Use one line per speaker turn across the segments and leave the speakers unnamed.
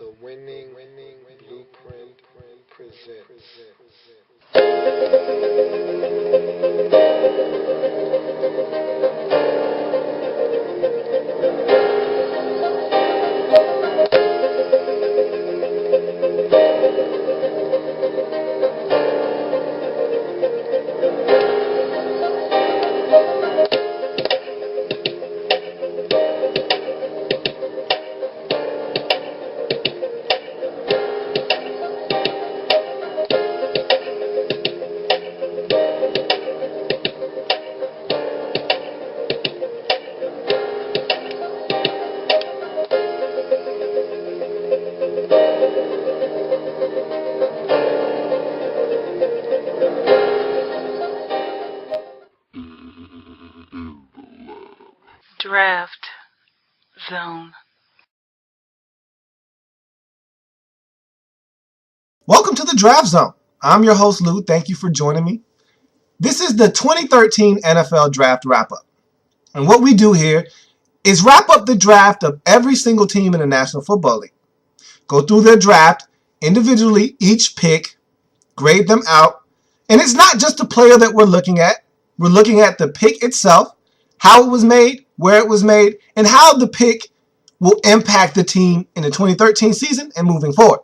The winning blueprint presents.
Draft Zone.
Welcome to the Draft Zone. I'm your host, Lou. Thank you for joining me. This is the 2013 NFL Draft Wrap-Up. And what we do here is wrap up the draft of every single team in the National Football League. Go through their draft individually, each pick, grade them out. And it's not just the player that we're looking at. We're looking at the pick itself, how it was made, where it was made, and how the pick will impact the team in the 2013 season and moving forward.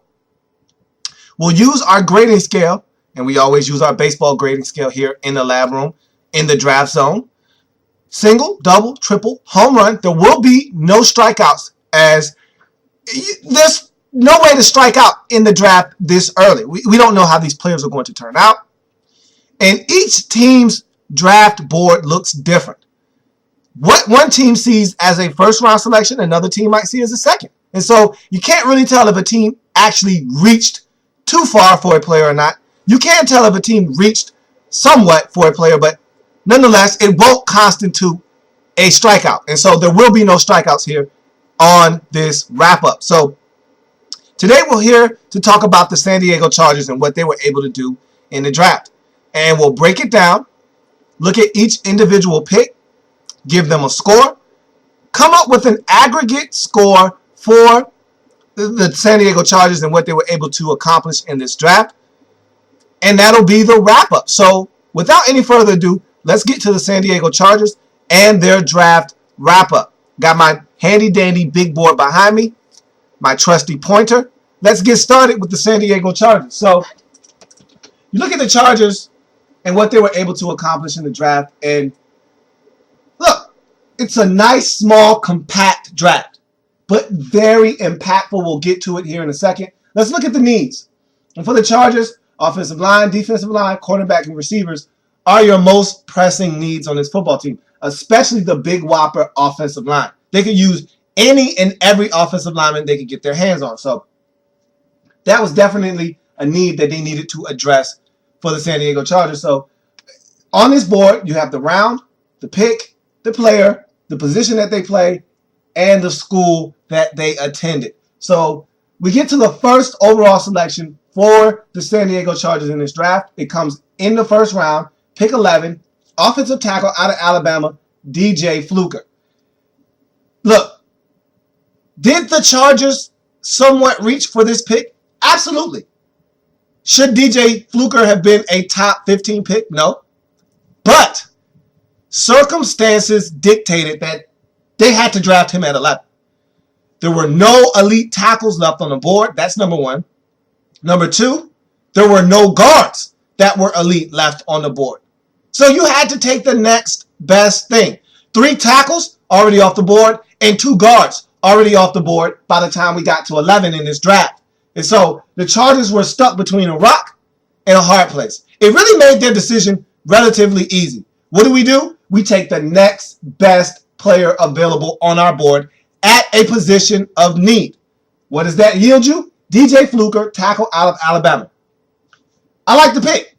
We'll use our grading scale, and we always use our baseball grading scale here in the lab room, in the draft zone. Single, double, triple, home run. There will be no strikeouts, as there's no way to strike out in the draft this early. We don't know how these players are going to turn out. And each team's draft board looks different. What one team sees as a first-round selection, another team might see as a second. And so you can't really tell if a team actually reached too far for a player or not. You can tell if a team reached somewhat for a player, but nonetheless, it won't constitute a strikeout. And so there will be no strikeouts here on this wrap-up. So today we're here to talk about the San Diego Chargers and what they were able to do in the draft. And we'll break it down, look at each individual pick, give them a score, come up with an aggregate score for the San Diego Chargers and what they were able to accomplish in this draft. And that'll be the wrap-up. So without any further ado, let's get to the San Diego Chargers and their draft wrap-up. Got my handy-dandy big board behind me, my trusty pointer. Let's get started with the San Diego Chargers. So you look at the Chargers and what they were able to accomplish in the draft, and look, it's a nice, small, compact draft, but very impactful. We'll get to it here in a second. Let's look at the needs. And for the Chargers, offensive line, defensive line, quarterback, and receivers are your most pressing needs on this football team, especially the big whopper offensive line. They could use any and every offensive lineman they could get their hands on. So that was definitely a need that they needed to address for the San Diego Chargers. So on this board, you have the round, the pick, the player, the position that they play, and the school that they attended. So we get to the first overall selection for the San Diego Chargers in this draft. It comes in the first round, pick 11, offensive tackle out of Alabama, DJ Fluker. Look, did the Chargers somewhat reach for this pick? Absolutely. Should DJ Fluker have been a top 15 pick? No. But circumstances dictated that they had to draft him at 11. There were no elite tackles left on the board. That's number one. Number two, there were no guards that were elite left on the board. So you had to take the next best thing. 3 tackles already off the board and 2 guards already off the board by the time we got to 11 in this draft. And so the Chargers were stuck between a rock and a hard place. It really made their decision relatively easy. What do? We take the next best player available on our board at a position of need. What does that yield you? DJ Fluker, tackle out of Alabama. I like the pick.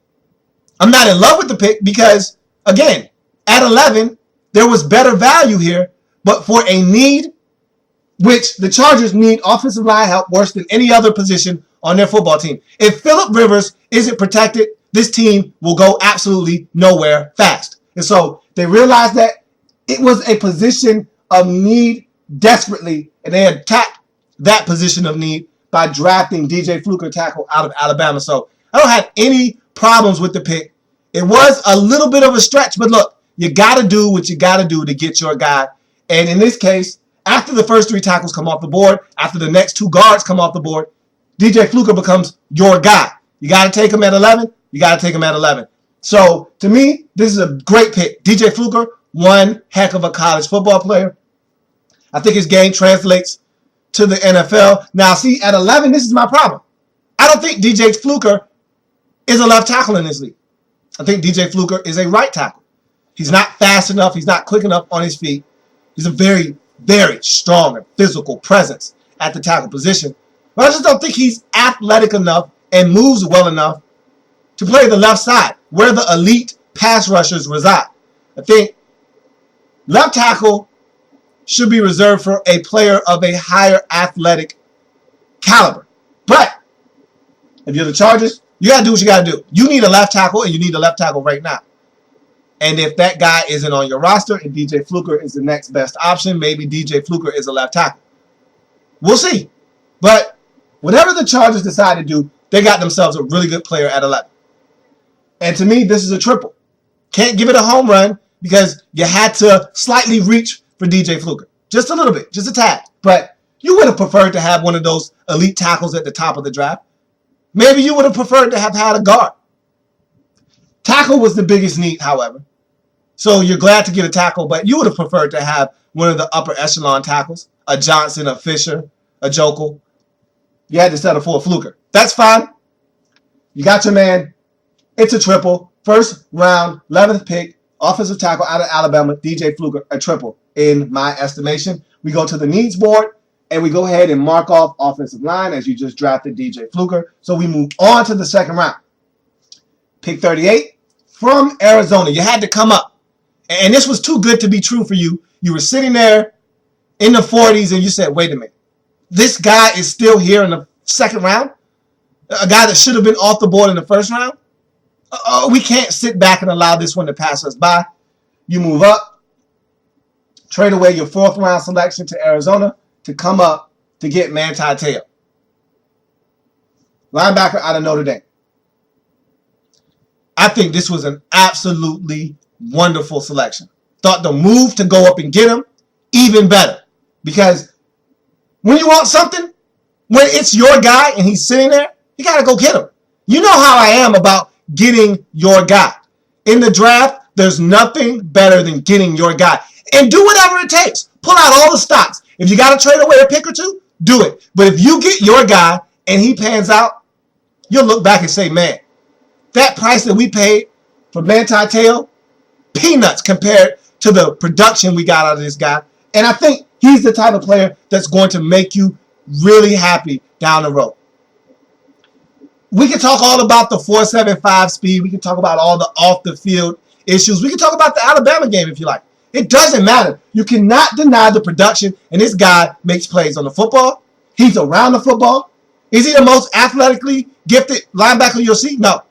I'm not in love with the pick because, again, at 11, there was better value here, but for a need, which the Chargers need offensive line help worse than any other position on their football team. If Phillip Rivers isn't protected, this team will go absolutely nowhere fast. And so they realized that it was a position of need desperately, and they attacked that position of need by drafting DJ Fluker, tackle out of Alabama. So I don't have any problems with the pick. It was a little bit of a stretch, but look, you got to do what you got to do to get your guy. And in this case, after the first 3 tackles come off the board, after the next 2 guards come off the board, DJ Fluker becomes your guy. You got to take him at 11. You got to take him at 11. So to me, this is a great pick. DJ Fluker, one heck of a college football player. I think his game translates to the NFL. Now, see, at 11, this is my problem. I don't think DJ Fluker is a left tackle in this league. I think DJ Fluker is a right tackle. He's not fast enough. He's not quick enough on his feet. He's a very, very strong and physical presence at the tackle position. But I just don't think he's athletic enough and moves well enough to play the left side, where the elite pass rushers reside. I think left tackle should be reserved for a player of a higher athletic caliber. But if you're the Chargers, you got to do what you got to do. You need a left tackle, and you need a left tackle right now. And if that guy isn't on your roster and DJ Fluker is the next best option, maybe DJ Fluker is a left tackle. We'll see. But whatever the Chargers decide to do, they got themselves a really good player at 11. And to me, this is a triple. Can't give it a home run because you had to slightly reach for DJ Fluker. Just a little bit, just a tad. But you would have preferred to have one of those elite tackles at the top of the draft. Maybe you would have preferred to have had a guard. Tackle was the biggest need, however. So you're glad to get a tackle, but you would have preferred to have one of the upper echelon tackles, a Johnson, a Fisher, a Jokel. You had to settle for a Fluker. That's fine. You got your man. It's a triple. First round, 11th pick, offensive tackle out of Alabama, DJ Fluker, a triple in my estimation. We go to the needs board, and we go ahead and mark off offensive line as you just drafted DJ Fluker. So we move on to the second round. Pick 38 from Arizona. You had to come up. And this was too good to be true for you. You were sitting there in the 40s, and you said, wait a minute. This guy is still here in the second round? A guy that should have been off the board in the first round? We can't sit back and allow this one to pass us by. You move up, trade away your 4th round selection to Arizona to come up to get Manti Te'o, linebacker out of Notre Dame. I think this was an absolutely wonderful selection. Thought the move to go up and get him, even better. Because when you want something, when it's your guy and he's sitting there, you got to go get him. You know how I am about getting your guy. In the draft, there's nothing better than getting your guy. And do whatever it takes. Pull out all the stops. If you got to trade away a pick or two, do it. But if you get your guy and he pans out, you'll look back and say, man, that price that we paid for Manti Te'o, peanuts compared to the production we got out of this guy. And I think he's the type of player that's going to make you really happy down the road. We can talk all about the 4.75 speed. We can talk about all the off-the-field issues. We can talk about the Alabama game if you like. It doesn't matter. You cannot deny the production, and this guy makes plays on the football. He's around the football. Is he the most athletically gifted linebacker you'll see? No.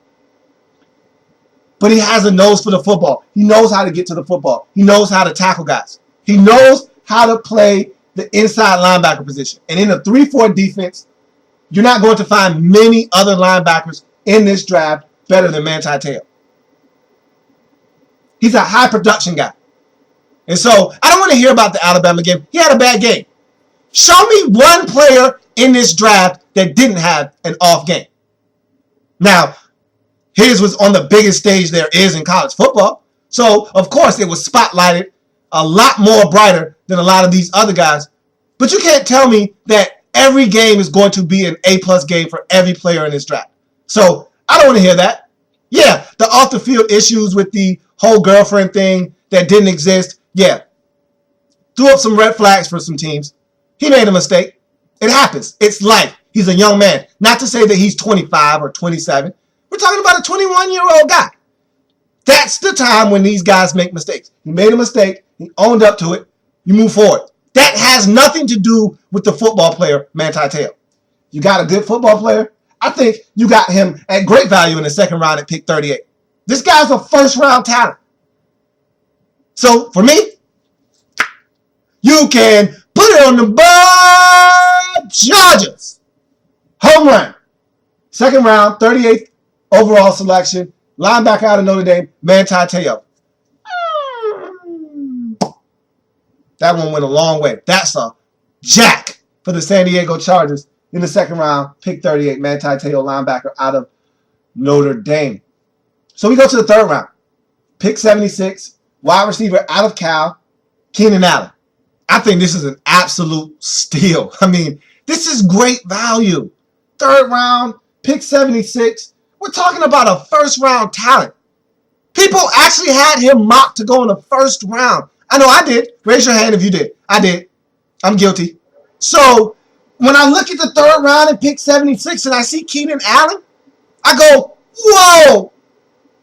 But he has a nose for the football. He knows how to get to the football. He knows how to tackle guys. He knows how to play the inside linebacker position. And in a 3-4 defense, you're not going to find many other linebackers in this draft better than Manti Te'o. He's a high production guy. And so I don't want to hear about the Alabama game. He had a bad game. Show me one player in this draft that didn't have an off game. Now, his was on the biggest stage there is in college football. So, of course, it was spotlighted a lot more brighter than a lot of these other guys. But you can't tell me that every game is going to be an A-plus game for every player in this draft. So I don't want to hear that. Yeah, the off-the-field issues with the whole girlfriend thing that didn't exist, yeah. Threw up some red flags for some teams. He made a mistake. It happens. It's life. He's a young man. Not to say that he's 25 or 27. We're talking about a 21-year-old guy. That's the time when these guys make mistakes. He made a mistake. He owned up to it. You move forward. That has nothing to do with the football player, Manti Te'o. You got a good football player. I think you got him at great value in the second round at pick 38. This guy's a first-round talent. So, for me, you can put it on the board, Chargers. Home run. Second round, 38th overall selection. Linebacker out of Notre Dame, Manti Te'o. That one went a long way. That's a jack for the San Diego Chargers in the second round. Pick 38, Manti Te'o, linebacker out of Notre Dame. So we go to the third round. Pick 76, wide receiver out of Cal, Keenan Allen. I think this is an absolute steal. I mean, this is great value. Third round, pick 76. We're talking about a first round talent. People actually had him mocked to go in the first round. I know I did. Raise your hand if you did. I did. I'm guilty. So when I look at the third round and pick 76 and I see Keenan Allen, I go, whoa.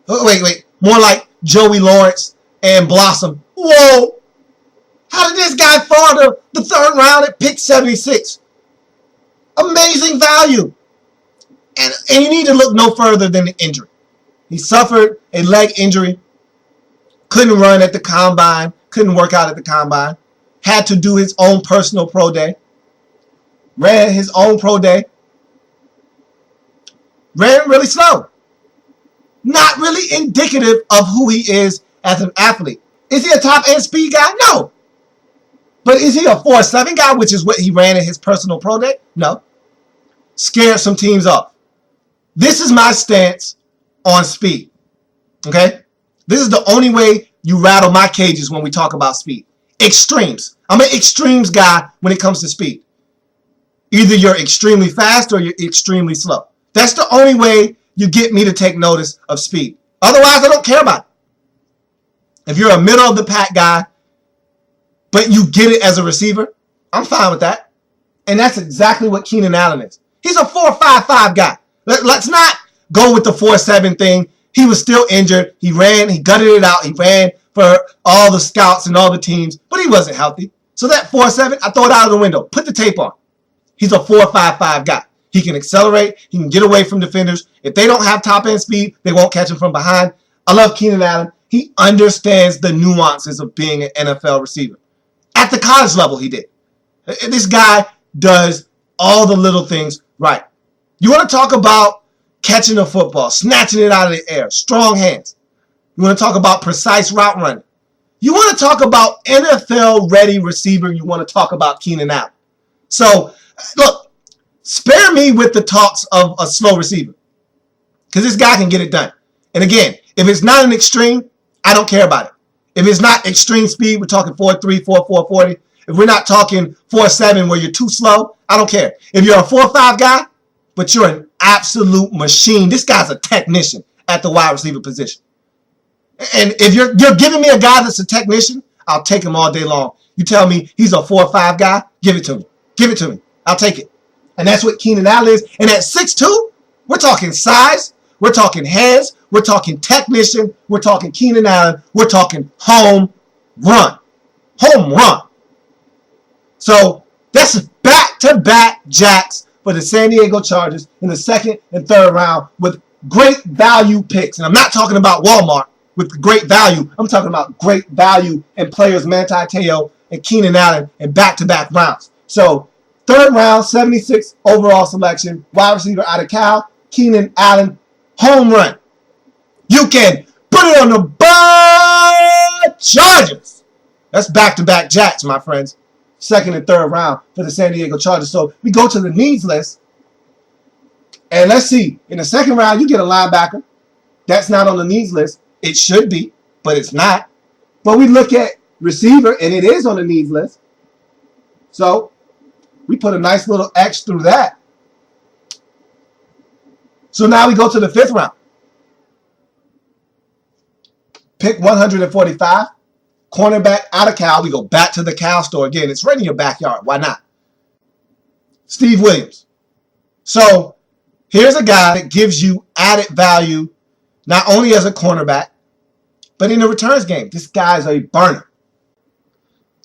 Wait. More like Joey Lawrence and Blossom. Whoa. How did this guy fall to the third round at pick 76? Amazing value. And you need to look no further than the injury. He suffered a leg injury. Couldn't run at the combine. Couldn't work out at the combine. Had to do his own personal pro day. Ran his own pro day. Ran really slow. Not really indicative of who he is as an athlete. Is he a top end speed guy? No. But is he a 4.7 guy, which is what he ran in his personal pro day? No. Scared some teams off. This is my stance on speed. Okay? This is the only way you rattle my cages when we talk about speed. Extremes. I'm an extremes guy when it comes to speed. Either you're extremely fast or you're extremely slow. That's the only way you get me to take notice of speed. Otherwise, I don't care about it. If you're a middle of the pack guy, but you get it as a receiver, I'm fine with that. And that's exactly what Keenan Allen is. He's a 4.55 guy. Let's not go with the 4.7 thing. He was still injured. He ran. He gutted it out. He ran for all the scouts and all the teams, but he wasn't healthy. So that 4.7, I throw it out of the window. Put the tape on. He's a 4.55 guy. He can accelerate. He can get away from defenders. If they don't have top-end speed, they won't catch him from behind. I love Keenan Allen. He understands the nuances of being an NFL receiver. At the college level, he did. This guy does all the little things right. You want to talk about catching a football, snatching it out of the air, strong hands. You want to talk about precise route running. You want to talk about NFL-ready receiver. You want to talk about Keenan Allen. So, look, spare me with the talks of a slow receiver because this guy can get it done. And again, if it's not an extreme, I don't care about it. If it's not extreme speed, we're talking 4.3, 4.4, 40. If we're not talking 4.7 where you're too slow, I don't care. If you're a 4.5 guy, but you're an absolute machine, this guy's a technician at the wide receiver position. And if you're giving me a guy that's a technician, I'll take him all day long. You tell me he's a 4.5 guy, give it to me. Give it to me. I'll take it. And that's what Keenan Allen is. And at 6'2", we're talking size, we're talking hands, we're talking technician, we're talking Keenan Allen, we're talking home run. Home run. So that's back-to-back jacks for the San Diego Chargers in the second and third round with great value picks. And I'm not talking about Walmart with great value. I'm talking about great value in players Manti Te'o and Keenan Allen in back-to-back rounds. So third round, 76 overall selection, wide receiver out of Cal, Keenan Allen, home run. You can put it on the board, Chargers. That's back-to-back jacks, my friends. Second and third round for the San Diego Chargers. So we go to the needs list. And let's see. In the second round, you get a linebacker. That's not on the needs list. It should be, but it's not. But we look at receiver, and it is on the needs list. So we put a nice little X through that. So now we go to the fifth round. Pick 145. Cornerback out of Cal. We go back to the Cal store again. It's right in your backyard. Why not? Steve Williams. So here's a guy that gives you added value not only as a cornerback, but in the returns game. This guy's a burner.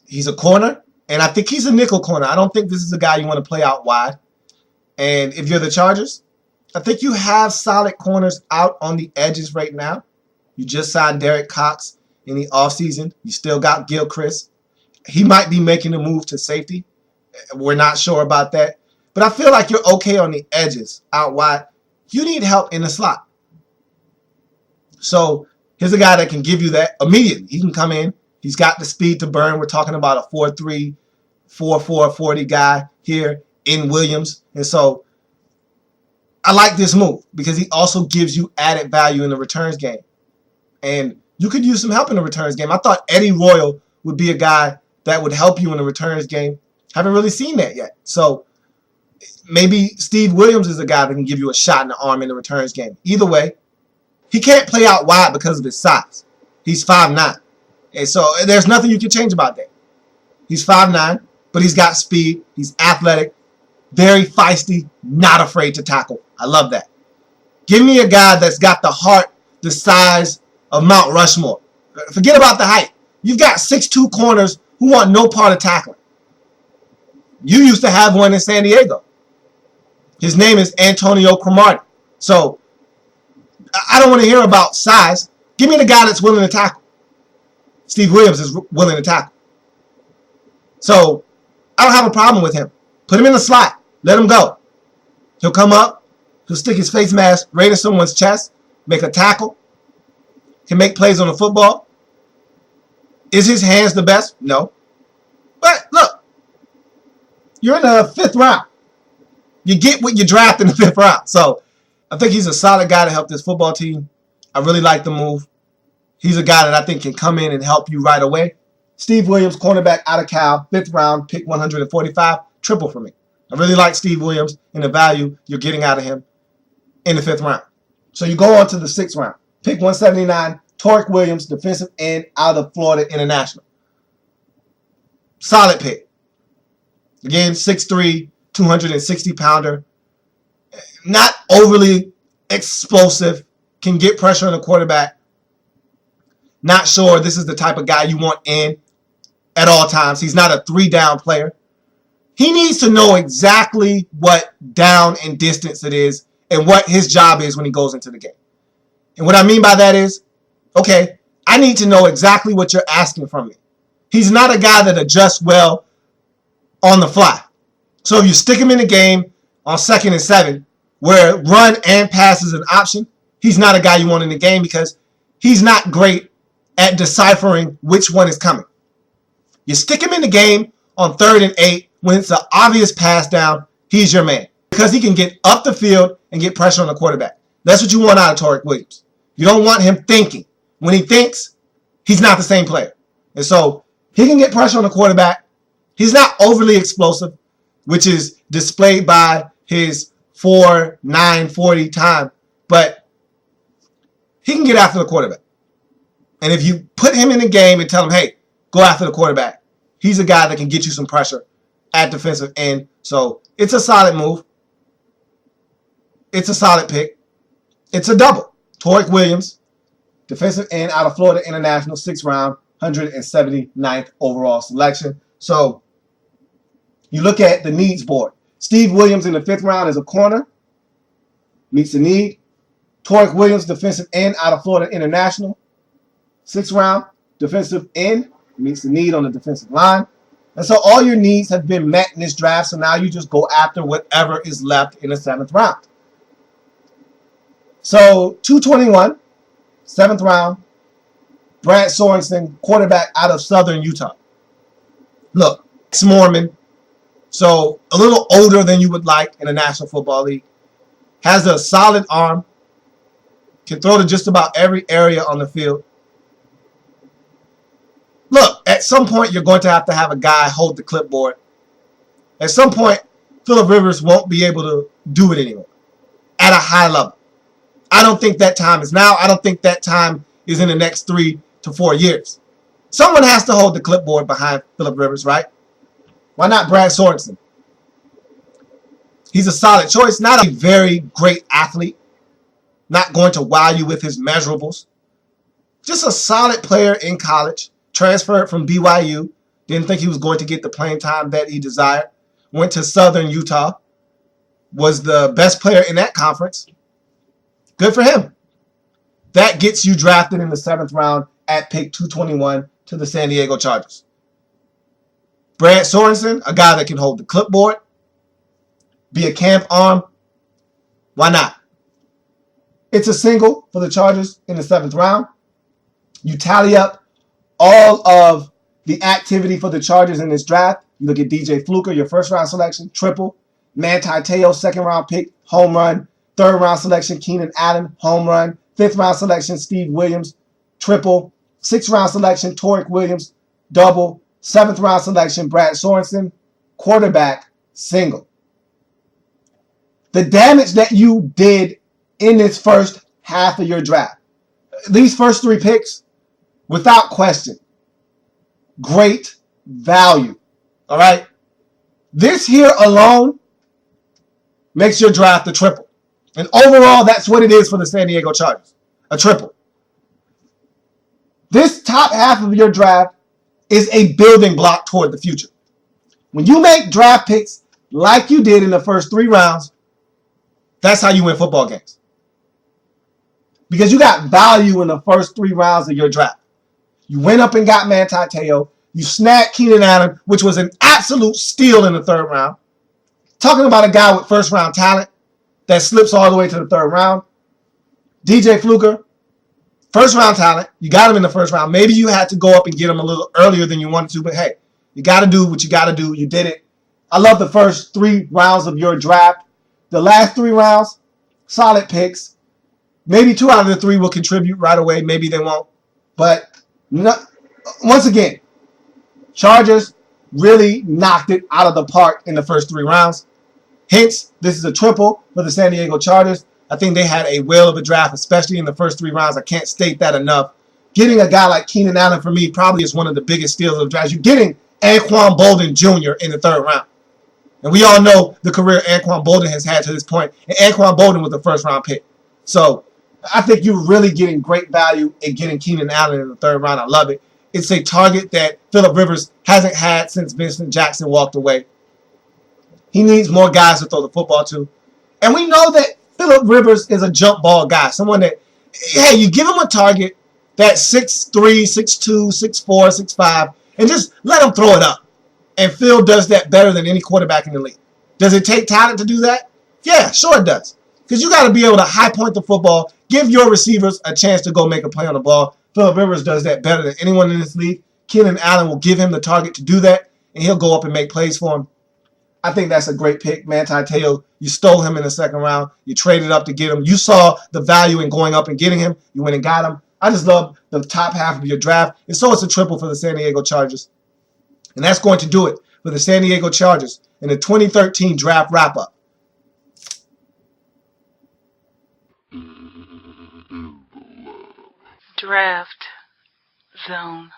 He's a corner, and I think he's a nickel corner. I don't think this is a guy you want to play out wide. And if you're the Chargers, I think you have solid corners out on the edges right now. You just signed Derek Cox in the offseason. You still got Gilchrist. He might be making a move to safety. We're not sure about that. But I feel like you're okay on the edges out wide. You need help in the slot. So here's a guy that can give you that immediately. He can come in. He's got the speed to burn. We're talking about a 4.3, 4.4, 40 guy here in Williams. And so I like this move because he also gives you added value in the returns game. And you could use some help in the returns game. I thought Eddie Royal would be a guy that would help you in the returns game. Haven't really seen that yet. So maybe Steve Williams is a guy that can give you a shot in the arm in the returns game. Either way, he can't play out wide because of his size. He's 5'9". And so there's nothing you can change about that. He's 5'9", but he's got speed. He's athletic, very feisty, not afraid to tackle. I love that. Give me a guy that's got the heart the size of Mount Rushmore. Forget about the height. You've got 6'2" corners who want no part of tackling. You used to have one in San Diego. His name is Antonio Cromartie. So I don't want to hear about size. Give me the guy that's willing to tackle. Steve Williams is willing to tackle. So I don't have a problem with him. Put him in the slot. Let him go. He'll come up. He'll stick his face mask right in someone's chest, make a tackle, can make plays on the football. Is his hands the best? No. But look, you're in the 5th round. You get what you draft in the 5th round. So I think he's a solid guy to help this football team. I really like the move. He's a guy that I think can come in and help you right away. Steve Williams, cornerback out of Cal, 5th round, pick 145, triple for me. I really like Steve Williams and the value you're getting out of him in the 5th round. So you go on to the 6th round. Pick 179, Tourek Williams, defensive end out of Florida International. Solid pick. Again, 6'3", 260-pounder. Not overly explosive. Can get pressure on the quarterback. Not sure this is the type of guy you want in at all times. He's not a 3-down player. He needs to know exactly what down and distance it is and what his job is when he goes into the game. And what I mean by that is, okay, I need to know exactly what you're asking from me. He's not a guy that adjusts well on the fly. So if you stick him in the game on 2nd and 7, where run and pass is an option, he's not a guy you want in the game because he's not great at deciphering which one is coming. You stick him in the game on 3rd and 8 when it's an obvious pass down, he's your man because he can get up the field and get pressure on the quarterback. That's what you want out of Tourek Williams. You don't want him thinking. When he thinks, he's not the same player. And so he can get pressure on the quarterback. He's not overly explosive, which is displayed by his 4.9 40 time, but he can get after the quarterback. And if you put him in the game and tell him, hey, go after the quarterback, he's a guy that can get you some pressure at defensive end. So it's a solid move. It's a solid pick. It's a double. Tourek Williams, defensive end out of Florida International, 6th round, 179th overall selection. So you look at the needs board. Steve Williams in the 5th round is a corner. Meets the need. Tourek Williams, defensive end out of Florida International, 6th round, defensive end. Meets the need on the defensive line. And so all your needs have been met in this draft. So now you just go after whatever is left in the 7th round. So 221, 7th round, Brad Sorensen, quarterback out of Southern Utah. Look, ex-Mormon, so a little older than you would like in the National Football League. Has a solid arm. Can throw to just about every area on the field. Look, at some point you're going to have a guy hold the clipboard. At some point, Phillip Rivers won't be able to do it anymore at a high level. I don't think that time is now. I don't think that time is in the next 3 to 4 years. Someone has to hold the clipboard behind Phillip Rivers, right? Why not Brad Sorensen? He's a solid choice. Not a very great athlete. Not going to wow you with his measurables. Just a solid player in college. Transferred from BYU. Didn't think he was going to get the playing time that he desired. Went to Southern Utah. Was the best player in that conference. Good for him. That gets you drafted in the 7th round at pick 221 to the San Diego Chargers. Brad Sorensen, a guy that can hold the clipboard. be a camp arm. Why not? It's a single for the Chargers in the 7th round. You tally up all of the activity for the Chargers in this draft. You look at DJ Fluker, your 1st-round selection, triple. Manti, 2nd-round pick, home run. 3rd-round selection, Keenan Allen, home run. 5th-round selection, Steve Williams, triple. 6th-round selection, Tourek Williams, double. 7th-round selection, Brad Sorensen, quarterback, single. The damage that you did in this first half of your draft, these first 3 picks, without question, great value. All right? This here alone makes your draft a triple. And overall, that's what it is for the San Diego Chargers, a triple. This top half of your draft is a building block toward the future. When you make draft picks like you did in the first 3 rounds, that's how you win football games. Because you got value in the first 3 rounds of your draft. You went up and got Manti Te'o. You snagged Keenan Allen, which was an absolute steal in the 3rd round. Talking about a guy with 1st-round talent that slips all the way to the 3rd round. DJ Fluker, 1st-round talent. You got him in the 1st round. Maybe you had to go up and get him a little earlier than you wanted to, but hey, you got to do what you got to do. You did it. I love the first 3 rounds of your draft. The last 3 rounds, solid picks. Maybe 2 out of the 3 will contribute right away. Maybe they won't. But once again, Chargers really knocked it out of the park in the first 3 rounds. Hence, this is a triple for the San Diego Chargers. I think they had a whale of a draft, especially in the first 3 rounds. I can't state that enough. Getting a guy like Keenan Allen for me probably is one of the biggest steals of the draft. You're getting Anquan Bolden Jr. in the 3rd round. And we all know the career Anquan Bolden has had to this point. And Anquan Bolden was the 1st-round pick. So I think you're really getting great value in getting Keenan Allen in the 3rd round. I love it. It's a target that Phillip Rivers hasn't had since Vincent Jackson walked away. He needs more guys to throw the football to. And we know that Phillip Rivers is a jump ball guy. Someone that, hey, you give him a target that's 6'3", 6'2", 6'4", 6'5", and just let him throw it up. And Phil does that better than any quarterback in the league. Does it take talent to do that? Yeah, sure it does. Because you got to be able to high point the football, give your receivers a chance to go make a play on the ball. Phillip Rivers does that better than anyone in this league. Keenan Allen will give him the target to do that, and he'll go up and make plays for him. I think that's a great pick. Manti Te'o, you stole him in the 2nd round. You traded up to get him. You saw the value in going up and getting him. You went and got him. I just love the top half of your draft. And so it's a triple for the San Diego Chargers. And that's going to do it for the San Diego Chargers in the 2013 draft wrap-up.
Draft Zone.